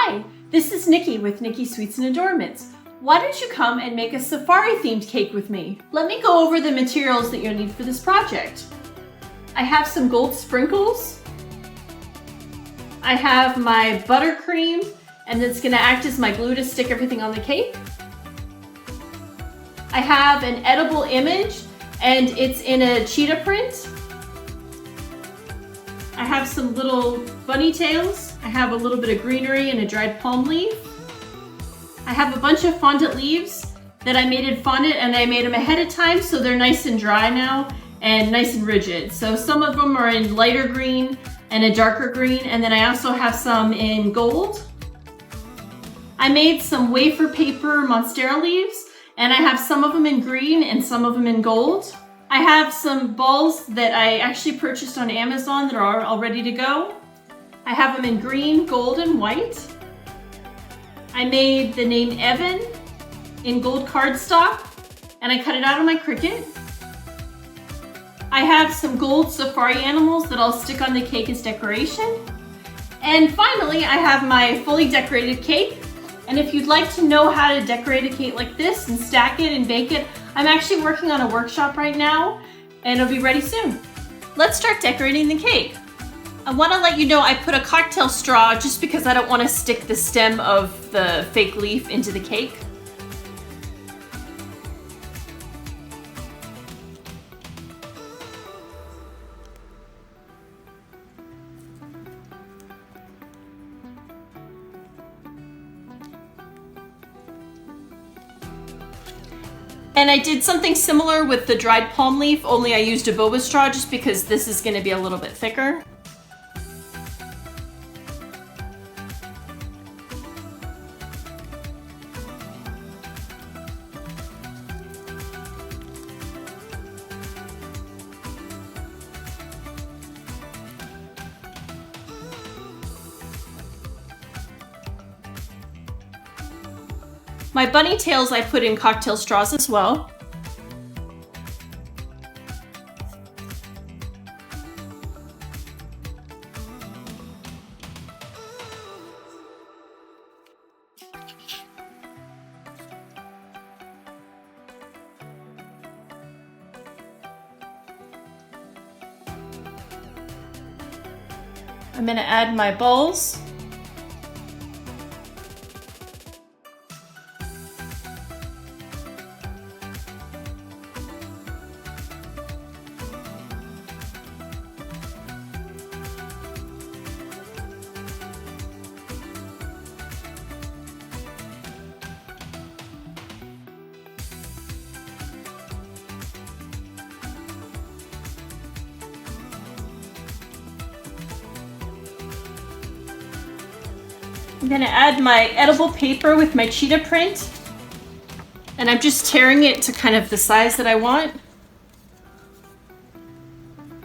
Hi, this is Nikki with Nikki Sweets and Adornments. Why don't you come and make a safari-themed cake with me? Let me go over the materials that you'll need for this project. I have some gold sprinkles. I have my buttercream, and it's gonna act as my glue to stick everything on the cake. I have an edible image, and it's in a cheetah print. I have some little bunny tails. I have a little bit of greenery and a dried palm leaf. I have a bunch of fondant leaves that I made in fondant, and I made them ahead of time so they're nice and dry now and nice and rigid. So some of them are in lighter green and a darker green, and then I also have some in gold. I made some wafer paper Monstera leaves, and I have some of them in green and some of them in gold. I have some balls that I actually purchased on Amazon that are all ready to go. I have them in green, gold, and white. I made the name Evan in gold cardstock, and I cut it out on my Cricut. I have some gold safari animals that I'll stick on the cake as decoration. And finally, I have my fully decorated cake. And if you'd like to know how to decorate a cake like this and stack it and bake it, I'm actually working on a workshop right now, and it'll be ready soon. Let's start decorating the cake. I want to let you know I put a cocktail straw just because I don't want to stick the stem of the fake leaf into the cake. And I did something similar with the dried palm leaf, only I used a boba straw just because this is going to be a little bit thicker. My bunny tails I put in cocktail straws as well. I'm going to add my balls. I'm gonna add my edible paper with my cheetah print, and I'm just tearing it to kind of the size that I want.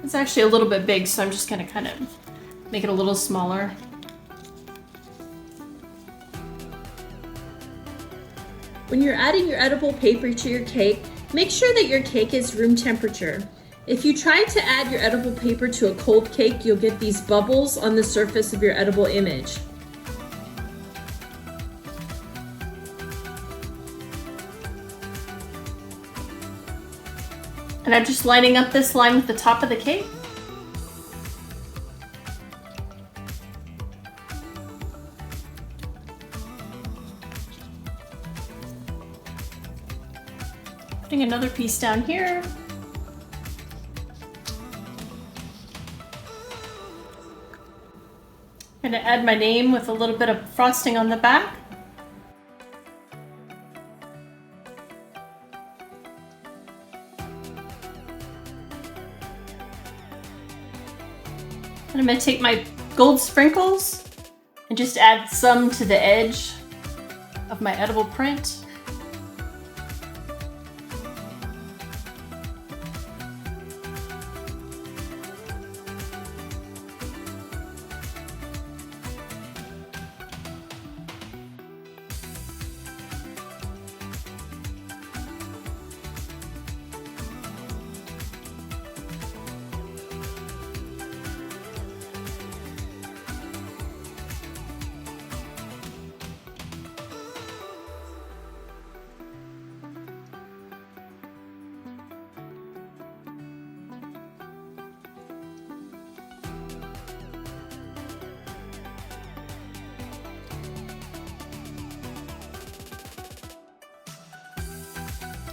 It's actually a little bit big, so I'm just gonna kind of make it a little smaller. When you're adding your edible paper to your cake, make sure that your cake is room temperature. If you try to add your edible paper to a cold cake, you'll get these bubbles on the surface of your edible image. And I'm just lining up this line with the top of the cake. Putting another piece down here. I'm gonna add my name with a little bit of frosting on the back. And I'm going to take my gold sprinkles and just add some to the edge of my edible print.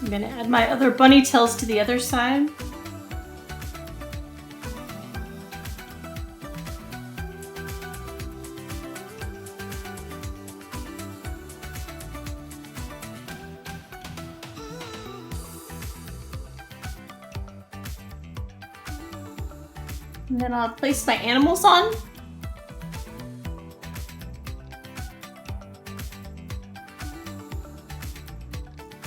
I'm gonna add my other bunny tails to the other side. And then I'll place my animals on.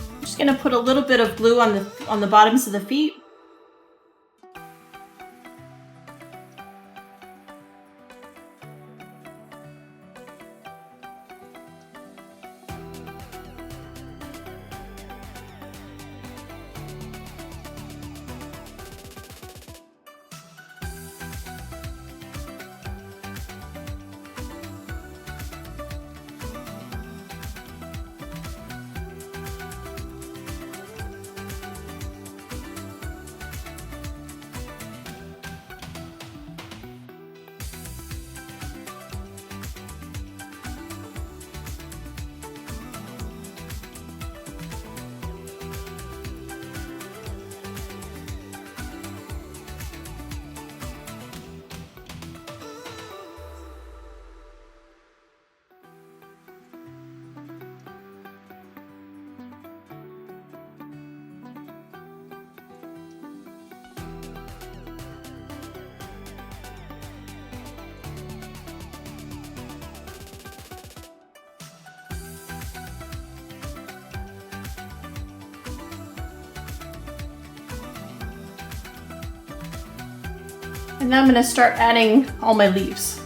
I'm just gonna put a little bit of glue on the bottoms of the feet. And now I'm gonna start adding all my leaves.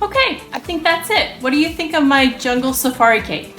Okay, I think that's it. What do you think of my jungle safari cake?